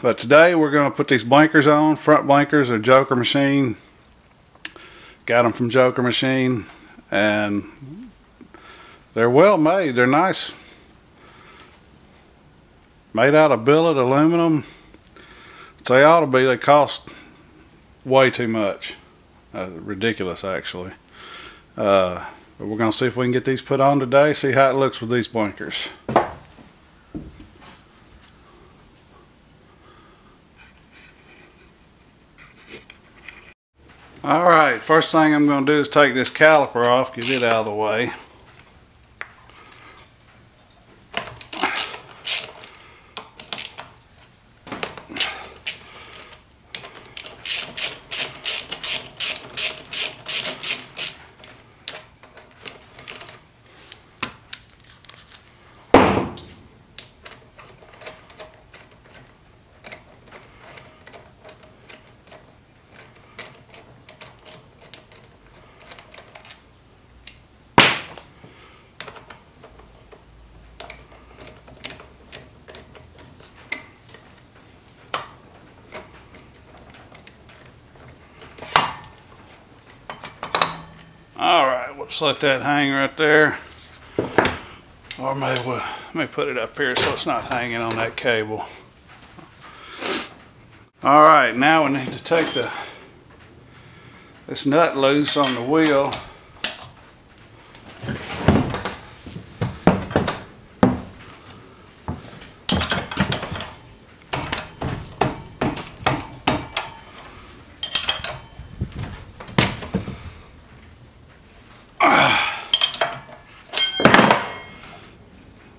But today we're going to put these blinkers on. Front blinkers are Joker Machine. Got them from Joker Machine, and they're well made. They're nice. Made out of billet aluminum. They ought to be. They cost way too much. Ridiculous, actually. But we're going to see if we can get these put on today, see how it looks with these blinkers. Alright, first thing I'm going to do is take this caliper off, get it out of the way. Alright, let's let that hang right there. Or maybe let me put it up here so it's not hanging on that cable. Alright, now we need to take this nut loose on the wheel.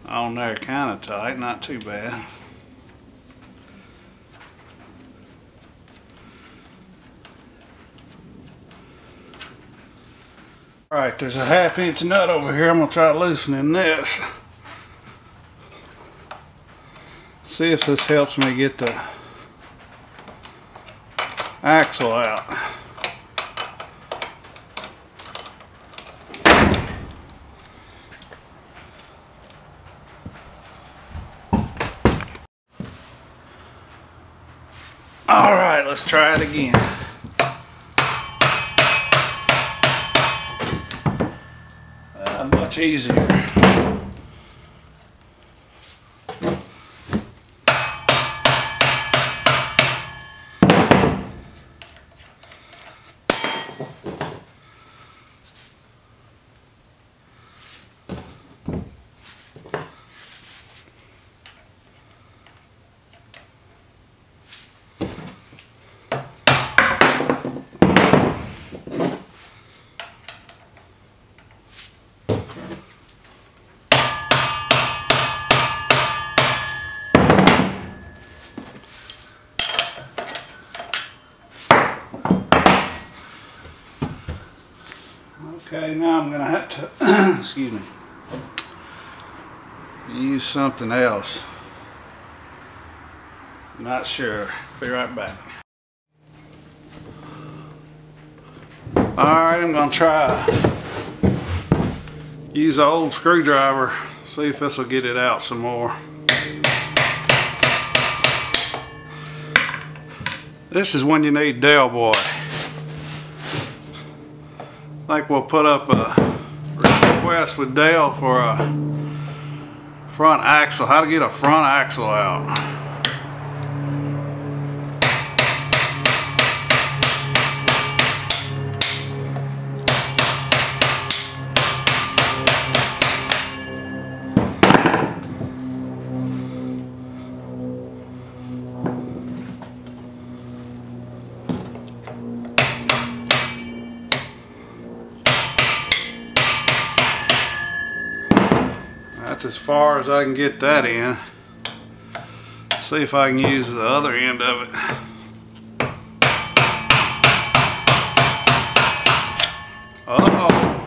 On there, kind of tight, not too bad. Alright, there's a 1/2 inch nut over here. I'm going to try loosening this. See if this helps me get the axle out. Alright, let's try it again. Much easier. Okay, now I'm going to have to, excuse me, use something else. Not sure. Be right back. Alright, I'm going to try use an old screwdriver, see if this will get it out some more. This is when you need Del Boy. I think we'll put up a request with Dale for a front axle, how to get a front axle out. That's as far as I can get that in. See if I can use the other end of it. Uh-oh.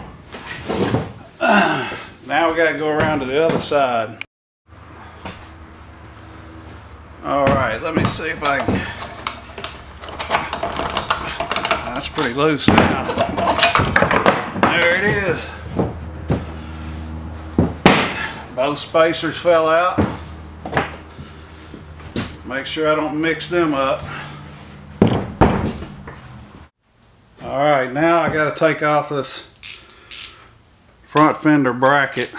Now we gotta go around to the other side. Alright, let me see if I can. That's pretty loose now. There it is. Both spacers fell out. Make sure I don't mix them up. Alright, now I got to take off this front fender bracket.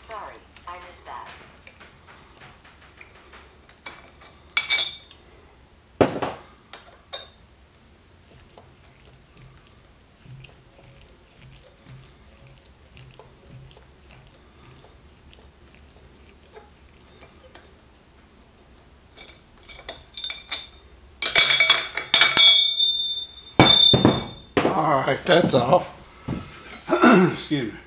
Sorry, I missed that. Alright, that's off. Excuse me.